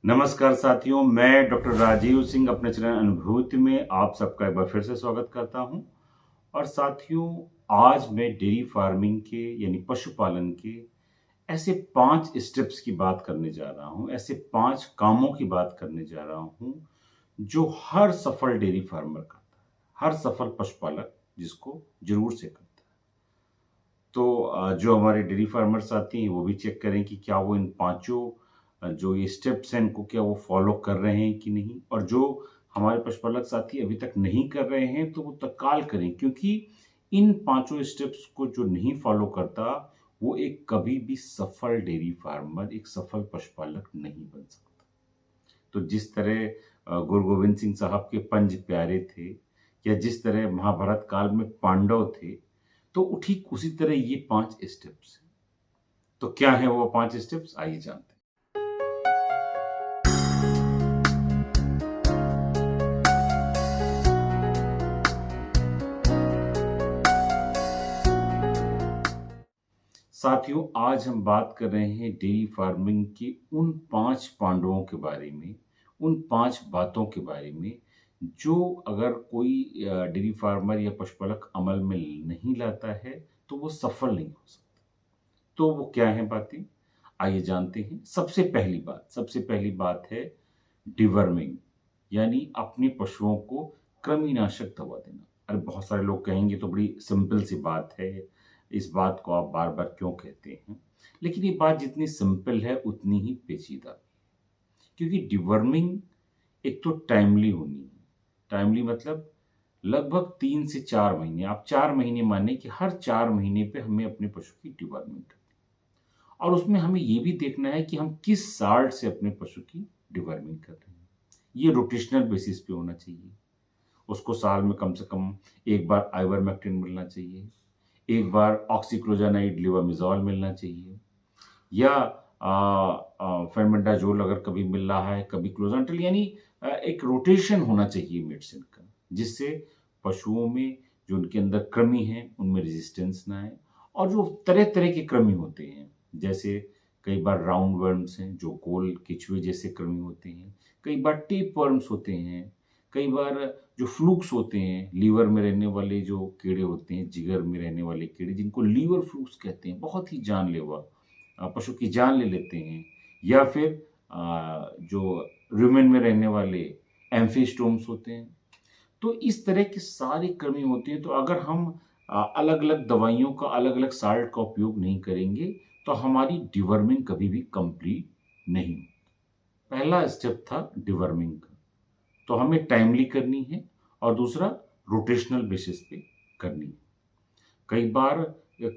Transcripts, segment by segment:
नमस्कार साथियों, मैं डॉक्टर राजीव सिंह अपने चैनल अनुभूति में आप सबका एक बार फिर से स्वागत करता हूं। और साथियों, आज मैं डेयरी फार्मिंग के यानी पशुपालन के ऐसे 5 स्टेप्स की बात करने जा रहा हूं, ऐसे 5 कामों की बात करने जा रहा हूं जो हर सफल डेयरी फार्मर करता है, हर सफल पशुपालक जिसको जरूर से करता है। तो जो हमारे डेयरी फार्मर साथी हैं वो भी चेक करें कि क्या वो इन पांचों जो ये स्टेप्स हैं इनको क्या वो फॉलो कर रहे हैं कि नहीं। और जो हमारे पशुपालक साथी अभी तक नहीं कर रहे हैं तो वो तत्काल करें, क्योंकि इन पांचों स्टेप्स को जो नहीं फॉलो करता वो एक कभी भी सफल डेयरी फार्मर, एक सफल पशुपालक नहीं बन सकता। तो जिस तरह गुरु गोविंद सिंह साहब के 5 प्यारे थे, या जिस तरह महाभारत काल में पांडव थे, तो ठीक उसी तरह ये 5 स्टेप्स हैं। तो क्या है वो 5 स्टेप्स, आइए जानते हैं। साथियों, आज हम बात कर रहे हैं डेयरी फार्मिंग के उन 5 पांडवों के बारे में, उन 5 बातों के बारे में जो अगर कोई डेयरी फार्मर या पशुपालक अमल में नहीं लाता है तो वो सफल नहीं हो सकता। तो वो क्या है बातें, आइए जानते हैं। सबसे पहली बात है डिवर्मिंग, यानी अपने पशुओं को कृमिनाशक दवा देना। अरे बहुत सारे लोग कहेंगे तो बड़ी सिंपल सी बात है, इस बात को आप बार बार क्यों कहते हैं, लेकिन ये बात जितनी सिंपल है उतनी ही पेचीदा है। क्योंकि डिवर्मिंग एक तो टाइमली होनी है। टाइमली मतलब लगभग 3 से 4 महीने, आप 4 महीने माने कि हर 4 महीने पे हमें अपने पशु की डिवर्मिंग करनी है। और उसमें हमें ये भी देखना है कि हम किस साल्ट से अपने पशु की डिवर्मिंग कर रहे हैं। ये रोटेशनल बेसिस पे होना चाहिए। उसको साल में कम से कम एक बार आइवरमेक्टिन मिलना चाहिए, एक बार ऑक्सीक्लोजानाइड लेवामिजॉल मिलना चाहिए, या फेर्मेंडाजोल अगर कभी मिल रहा है, कभी क्लोजांट्रिल, यानी एक रोटेशन होना चाहिए मेडिसिन का, जिससे पशुओं में जो उनके अंदर कृमि है उनमें रेजिस्टेंस ना आए। और जो तरह तरह के कृमि होते हैं, जैसे कई बार राउंड वर्म्स हैं जो गोल केचुए जैसे कृमि होते हैं, कई बार टेप वर्म्स होते हैं, कई बार जो फ्लूक्स होते हैं, लीवर में रहने वाले जो कीड़े होते हैं, जिगर में रहने वाले कीड़े जिनको लीवर फ्लूक्स कहते हैं, बहुत ही जानलेवा, पशु की जान ले लेते हैं। या फिर जो रुमेन में रहने वाले एम्फीस्टोम्स होते हैं। तो इस तरह के सारे कृमि होते हैं। तो अगर हम अलग अलग दवाइयों का, अलग अलग साल्ट का उपयोग नहीं करेंगे तो हमारी डिवर्मिंग कभी भी कंप्लीट नहीं होती। पहला स्टेप था डिवर्मिंग का, तो हमें टाइमली करनी है, और दूसरा रोटेशनल बेसिस पे करनी है। कई बार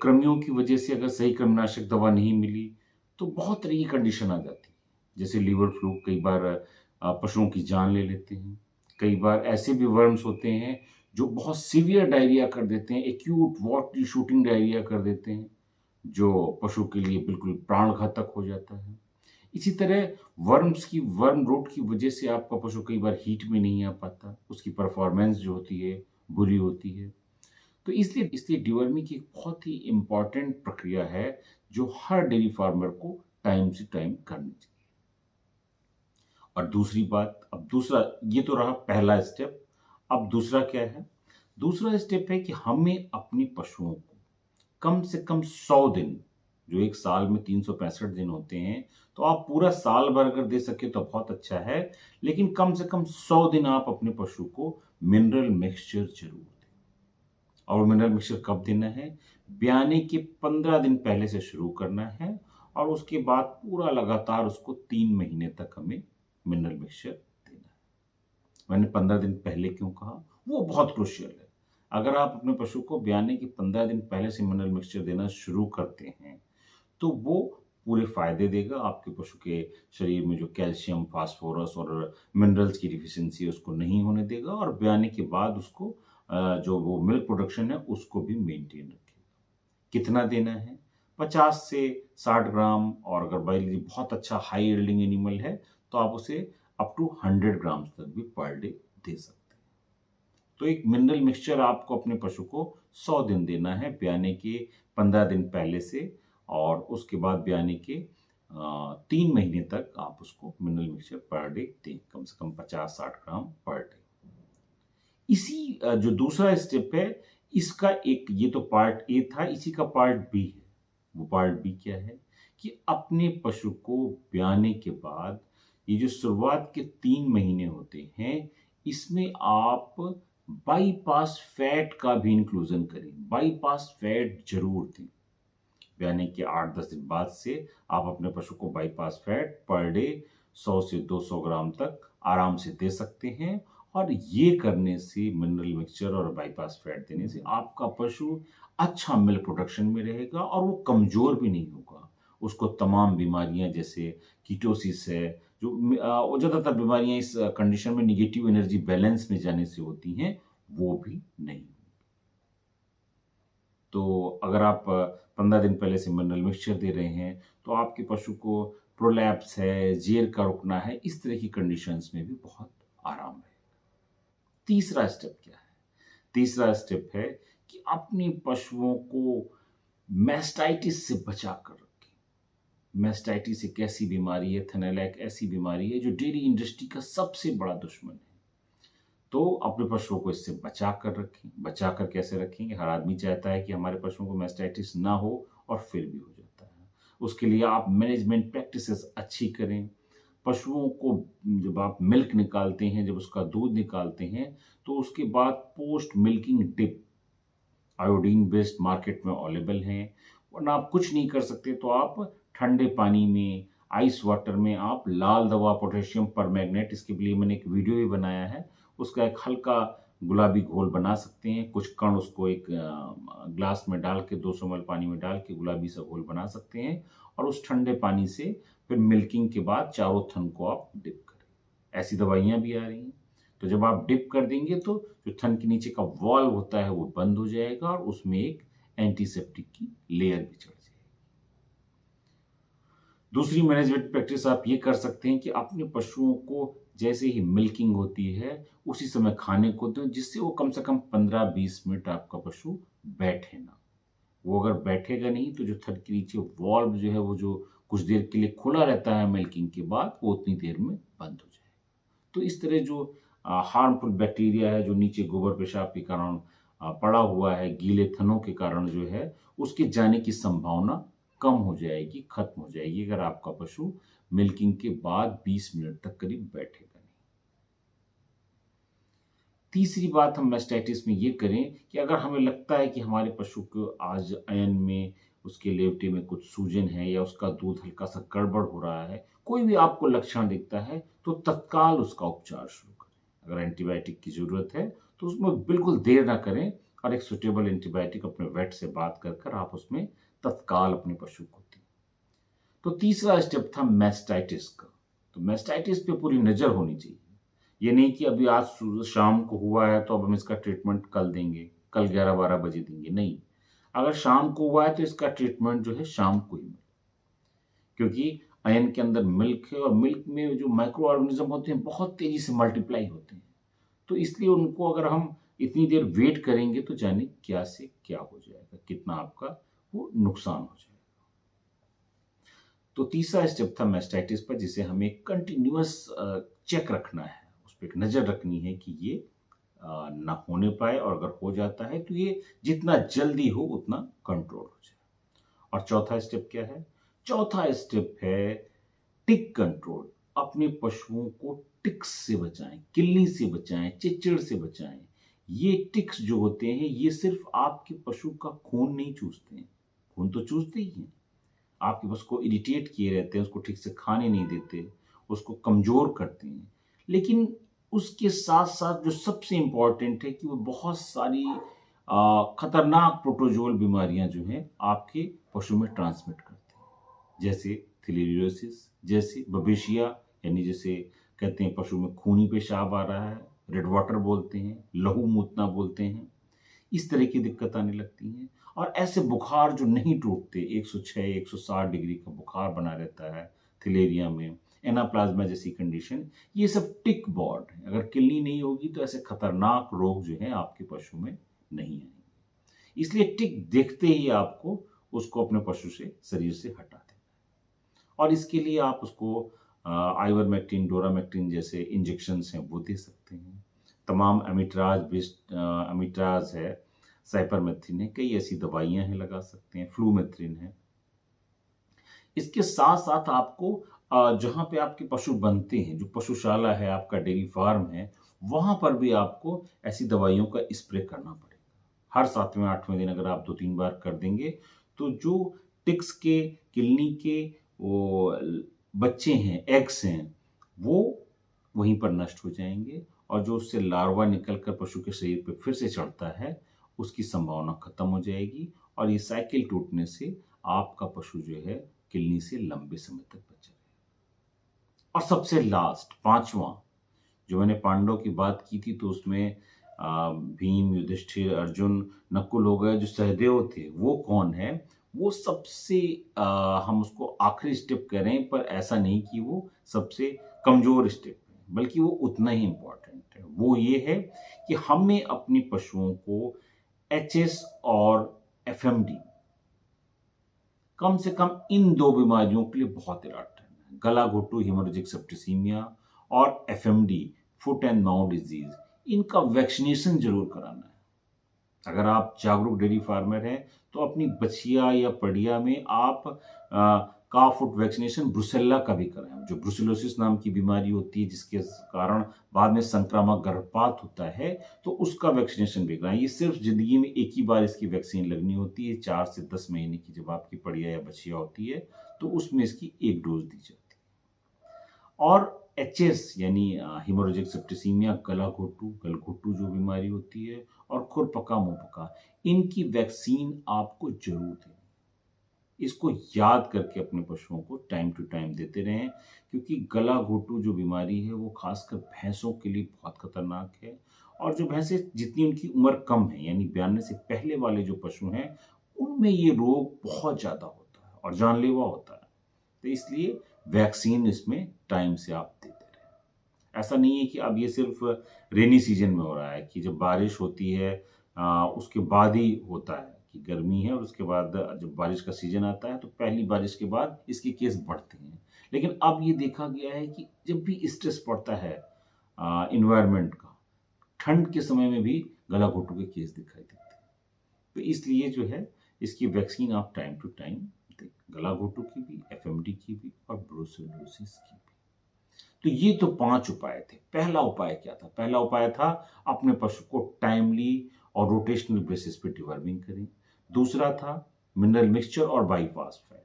कृमियों की वजह से अगर सही कृमिनाशक दवा नहीं मिली तो बहुत तरह की कंडीशन आ जाती है, जैसे लीवर फ्लू कई बार पशुओं की जान ले लेते हैं। कई बार ऐसे भी वर्म्स होते हैं जो बहुत सीवियर डायरिया कर देते हैं, एक्यूट वाटर शूटिंग डायरिया कर देते हैं, जो पशु के लिए बिल्कुल प्राण घातक हो जाता है। इसी तरह वर्म रोट की वजह से आपका पशु कई बार हीट में नहीं आ पाता, उसकी परफॉर्मेंस जो होती है बुरी होती है। तो इसलिए डिवर्मिंग की एक बहुत ही इंपॉर्टेंट प्रक्रिया है जो हर डेयरी फार्मर को टाइम से टाइम करनी चाहिए। और दूसरी बात, अब दूसरा, ये तो रहा पहला स्टेप। अब दूसरा क्या है? दूसरा स्टेप है कि हमें अपनी पशुओं को कम से कम 100 दिन, जो एक साल में 365 दिन होते हैं, तो आप पूरा साल भर अगर दे सके तो बहुत अच्छा है, लेकिन कम से कम 100 दिन आप अपने पशु को मिनरल मिक्सचर जरूर दें। और मिनरल मिक्सचर कब देना है? ब्याने के 15 दिन पहले से शुरू करना है, और उसके बाद पूरा लगातार उसको 3 महीने तक हमें मिनरल मिक्सचर देना है। मैंने 15 दिन पहले क्यों कहा? वो बहुत क्रुशियल है। अगर आप अपने पशु को ब्याने के 15 दिन पहले से मिनरल मिक्सचर देना शुरू करते हैं तो वो पूरे फायदे देगा। आपके पशु के शरीर में जो कैल्शियम, फास्फोरस और मिनरल्स की डिफिशियंसी है उसको नहीं होने देगा, और ब्याने के बाद उसको जो वो मिल्क प्रोडक्शन है उसको भी मेंटेन रखेगा। कितना देना है? 50 से 60 ग्राम, और अगर बाई बहुत अच्छा हाई यील्डिंग एनिमल है तो आप उसे अप टू 100 ग्राम तक भी पर डे दे सकते हैं। तो एक मिनरल मिक्सचर आपको अपने पशु को 100 दिन देना है, ब्याने के 15 दिन पहले से, और उसके बाद ब्याने के 3 महीने तक आप उसको मिनरल मिक्सचर पर डे दें, कम से कम 50-60 ग्राम पर डे। इसी जो दूसरा स्टेप है, इसका एक, ये तो पार्ट ए था, इसी का पार्ट बी है। वो पार्ट बी क्या है कि अपने पशु को ब्याने के बाद ये जो शुरुआत के 3 महीने होते हैं, इसमें आप बाईपास फैट का भी इंक्लूजन करें। बाईपास फैट जरूर दें। ब्याने के 8-10 दिन बाद से आप अपने पशु को बाईपास फैट पर डे 100 से 200 ग्राम तक आराम से दे सकते हैं। और ये करने से, मिनरल मिक्सचर और बाईपास फैट देने से, आपका पशु अच्छा मिल्क प्रोडक्शन में रहेगा और वो कमजोर भी नहीं होगा। उसको तमाम बीमारियां जैसे कीटोसिस है, जो वो ज़्यादातर बीमारियां इस कंडीशन में निगेटिव एनर्जी बैलेंस में जाने से होती हैं, वो भी नहीं। तो अगर आप 15 दिन पहले से मिनरल मिक्सचर दे रहे हैं, तो आपके पशु को प्रोलैप्स है, जेर का रुकना है, इस तरह की कंडीशंस में भी बहुत आराम है। तीसरा स्टेप क्या है? तीसरा स्टेप है कि अपने पशुओं को मैस्टाइटिस से बचा कर रखें। मैस्टाइटिस एक ऐसी बीमारी है, थनैला एक ऐसी बीमारी है जो डेयरी इंडस्ट्री का सबसे बड़ा दुश्मन है। तो अपने पशुओं को इससे बचा कर रखें। बचा कर कैसे रखेंगे? हर आदमी चाहता है कि हमारे पशुओं को मैस्टाइटिस ना हो, और फिर भी हो जाता है। उसके लिए आप मैनेजमेंट प्रैक्टिसेस अच्छी करें। पशुओं को जब आप मिल्क निकालते हैं, जब उसका दूध निकालते हैं, तो उसके बाद post milking dip iodine based market में अवेलेबल हैं। वरना आप कुछ नहीं कर सकते तो आप ठंडे पानी में, आइस वाटर में आप लाल दवा पोटेशियम परमैंगनेट, इसके लिए मैंने एक वीडियो भी बनाया है, उसका एक हल्का गुलाबी घोल बना सकते हैं। कुछ कण उसको एक ग्लास में डाल के, 200 ml पानी में डाल के गुलाबी सा घोल बना सकते हैं, और उस ठंडे पानी से फिर मिल्किंग के बाद चारों थन को आप डिप करें। ऐसी दवाइयाँ भी आ रही हैं। तो जब आप डिप कर देंगे तो जो थन के नीचे का वॉल्व होता है वो बंद हो जाएगा, और उसमें एक एंटीसेप्टिक की लेयर भी चढ़ जाएगी। दूसरी मैनेजमेंट प्रैक्टिस आप ये कर सकते हैं कि अपने पशुओं को जैसे ही मिल्किंग होती है उसी समय खाने को दें, जिससे वो कम से कम 15-20 मिनट आपका पशु बैठे ना। वो अगर बैठेगा नहीं तो जो थन के नीचे वॉल्व जो है, वो जो कुछ देर के लिए खुला रहता है मिल्किंग के बाद, वो उतनी देर में बंद हो जाएगा। तो इस तरह जो हार्मफुल बैक्टीरिया है जो नीचे गोबर पेशाब के कारण पड़ा हुआ है, गीले थनों के कारण जो है, उसके जाने की संभावना कम हो जाएगी, खत्म हो जाएगी, अगर आपका पशु मिल्किंग के बाद 20 मिनट तक करीब बैठेगा नहीं। तीसरी बात हम मैस्टाइटिस में ये करें कि अगर हमें लगता है कि हमारे पशु को आज अयन में, उसके लेवटे में कुछ सूजन है, या उसका दूध हल्का सा गड़बड़ हो रहा है, कोई भी आपको लक्षण दिखता है, तो तत्काल उसका उपचार शुरू करें। अगर एंटीबायोटिक की जरूरत है तो उसमें बिल्कुल देर ना करें, और एक सुटेबल एंटीबायोटिक अपने वेट से बात कर आप उसमें तत्काल अपने पशु को दें। तो तीसरा स्टेप था मैस्टाइटिस का। तो मैस्टाइटिस पे पूरी नजर होनी चाहिए। ये नहीं कि अभी आज शाम को हुआ है तो अब हम इसका ट्रीटमेंट कल देंगे, कल 11-12 बजे देंगे, नहीं। अगर शाम को हुआ है तो इसका ट्रीटमेंट जो है शाम को ही मिले, क्योंकि अयन के अंदर मिल्क है, और मिल्क में जो माइक्रो ऑर्गेनिज्म होते हैं बहुत तेजी से मल्टीप्लाई होते हैं। तो इसलिए उनको अगर हम इतनी देर वेट करेंगे तो जाने क्या से क्या हो जाएगा, कितना आपका वो नुकसान हो जाएगा। तो तीसरा स्टेप था मैस्टाइटिस पर, जिसे हमें कंटिन्यूअस चेक रखना है, उस पर एक नज़र रखनी है कि ये ना होने पाए, और अगर हो जाता है तो ये जितना जल्दी हो उतना कंट्रोल हो जाए। और चौथा स्टेप क्या है? चौथा स्टेप है टिक कंट्रोल। अपने पशुओं को टिक्स से बचाएं, किल्ली से बचाएं, चिच्चड़ से बचाएं। ये टिक्स जो होते हैं, ये सिर्फ आपके पशु का खून नहीं चूसते हैं, खून तो चूसते ही हैं, आपके पशु को इरिटेट किए रहते हैं, उसको ठीक से खाने नहीं देते, उसको कमजोर करते हैं। लेकिन उसके साथ साथ जो सबसे इंपॉर्टेंट है कि वो बहुत सारी खतरनाक प्रोटोजोल बीमारियां जो हैं आपके पशु में ट्रांसमिट करते हैं, जैसे थैलेरियोसिस, जैसे बबेशिया, यानी जैसे कहते हैं पशु में खूनी पेशाब आ रहा है, रेड वाटर बोलते हैं, लहू मूतना बोलते हैं, इस तरह की दिक्कत आने लगती हैं। और ऐसे बुखार जो नहीं टूटते, 106-160 डिग्री का बुखार बना रहता है थैलेरिया में, एनाप्लाज्मा जैसी कंडीशन, ये सब टिक बॉर्ड है। अगर किल्ली नहीं होगी तो ऐसे खतरनाक रोग जो है आपके पशु में नहीं आएंगे। इसलिए टिक देखते ही आपको उसको अपने पशु से, शरीर से हटा देना है। और इसके लिए आप उसको आइवरमेक्टिन, डोरामेक्टिन जैसे इंजेक्शंस हैं वो दे सकते हैं। तमाम अमिट्राज़ है, साइपरमेथ्रिन है, कई ऐसी दवाइयाँ हैं लगा सकते हैं, फ्लूमेथ्रिन है। इसके साथ-साथ आपको जहाँ पे आपके पशु बनते हैं, जो पशुशाला है, आपका डेयरी फार्म है, वहाँ पर भी आपको ऐसी दवाइयों का स्प्रे करना पड़ेगा। हर 7वें 8वें दिन अगर आप 2-3 बार कर देंगे, तो जो टिक्स के, किलनी के वो बच्चे हैं, एग्स हैं, वो वहीं पर नष्ट हो जाएँगे और जो उससे लार्वा निकल कर पशु के शरीर पे फिर से चढ़ता है, उसकी संभावना खत्म हो जाएगी और ये साइकिल टूटने से आपका पशु जो है किलनी से लंबे समय तक बचा रहेगा। और सबसे लास्ट 5वां, जो मैंने पांडवों की बात की थी तो उसमें भीम, युधिष्ठिर, अर्जुन, नकुल हो गए, जो सहदेव थे, वो कौन है? वो सबसे हम उसको आखिरी स्टेप कह रहे हैं, पर ऐसा नहीं कि वो सबसे कमज़ोर स्टेप है, बल्कि वो उतना ही इम्पोर्टेंट है। वो ये है कि हमें अपने पशुओं को एचएस और एफएमडी कम से कम इन 2 बीमारियों के लिए बहुत अलर्ट रहना है। गला-घोटू हेमोरेजिक सेप्टिसिमिया और FMD, foot and mouth disease, इनका वैक्सीनेशन ज़रूर कराना है। अगर आप जागरूक डेयरी फार्मर हैं, तो अपनी बछिया या पड़िया में आप काफ फुट वैक्सीनेशन ब्रुसेल्ला का भी कराएँ। जो ब्रुसेलोसिस नाम की बीमारी होती है, जिसके कारण बाद में संक्रामक गर्भपात होता है, तो उसका वैक्सीनेशन भी कराएँ। ये सिर्फ़ ज़िंदगी में एक ही बार इसकी वैक्सीन लगनी होती है, 4 से 10 महीने की जब आपकी पड़िया या बछिया होती है, तो उसमें इसकी 1 डोज़ दी जाती है। और एचएस यानी हेमोरेजिक सेप्टिसिमिया, गला-घोटू, गलघोटू जो बीमारी होती है और खुरपका, मुंहपका, इनकी वैक्सीन आपको ज़रूर देनी। इसको याद करके अपने पशुओं को टाइम टू टाइम देते रहें, क्योंकि गला-घोटू जो बीमारी है वो खासकर भैंसों के लिए बहुत खतरनाक है और जो भैंसें जितनी उनकी उम्र कम है, यानी ब्याने से पहले वाले जो पशु हैं, उनमें ये रोग बहुत ज़्यादा होता है और जानलेवा होता है। तो इसलिए वैक्सीन इसमें टाइम से आप देते रहें। ऐसा नहीं है कि अब ये सिर्फ़ रेनी सीज़न में हो रहा है कि जब बारिश होती है उसके बाद ही होता है कि गर्मी है और उसके बाद जब बारिश का सीज़न आता है तो पहली बारिश के बाद इसके केस बढ़ते हैं। लेकिन अब ये देखा गया है कि जब भी स्ट्रेस पड़ता है एनवायरनमेंट का, ठंड के समय में भी गला-घोटू के केस दिखाई देते हैं। तो इसलिए जो है इसकी वैक्सीन आप टाइम टू टाइम दें, गला-घोटू की भी, एफएमडी की भी और ब्रुसेलोसिस की भी। तो ये तो 5 उपाय थे। पहला उपाय क्या था? पहला उपाय था अपने पशु को टाइमली और रोटेशनल बेसिस पे डिवर्मिंग करें। दूसरा था मिनरल मिक्सचर और बाईपास फैट।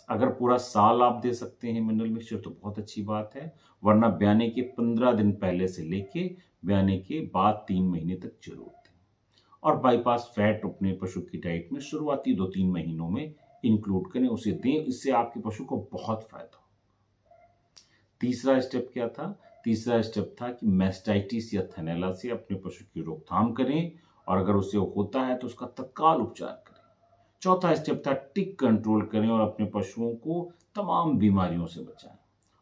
अगर पूरा साल आप दे सकते हैं मिनरल मिक्सचर तो बहुत अच्छी बात है, वरना ब्याने के 15 दिन पहले से लेके ब्याने के बाद 3 महीने तक ज़रूर दें। और बाईपास फैट अपने पशु की डाइट में शुरुआती 2-3 महीनों में इंक्लूड करें, उसे दें, इससे आपके पशु को बहुत फ़ायदा हो। तीसरा स्टेप क्या था? तीसरा स्टेप था कि मैस्टाइटिस या थैलेला से अपने पशु की रोकथाम करें और अगर उससे होता है तो उसका तत्काल उपचार करें। चौथा स्टेप था टिक कंट्रोल करें और अपने पशुओं को तमाम बीमारियों से बचाएं।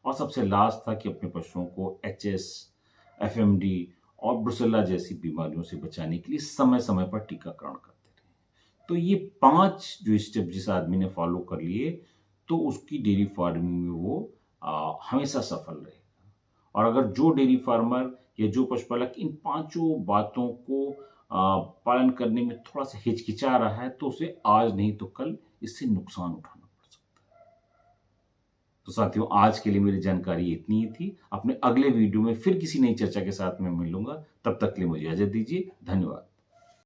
और सबसे लास्ट था कि अपने पशुओं को एचएस, एफएमडी और ब्रुसेल्ला जैसी बीमारियों से बचाने के लिए समय-समय पर टीकाकरण करते रहें। तो ये 5 जो स्टेप जिस आदमी ने फॉलो कर लिए, तो उसकी डेयरी फार्मिंग में वो हमेशा सफल रहेगा। और अगर जो डेयरी फार्मर या जो पशुपालक इन 5 बातों को पालन करने में थोड़ा-सा हिचकिचा रहा है, तो उसे आज नहीं तो कल इससे नुकसान उठाना पड़ सकता है। तो साथियों, आज के लिए मेरी जानकारी इतनी ही थी। अपने अगले वीडियो में फिर किसी नई चर्चा के साथ मैं मिलूँगा। तब तक के लिए मुझे इजाज़त दीजिए। धन्यवाद।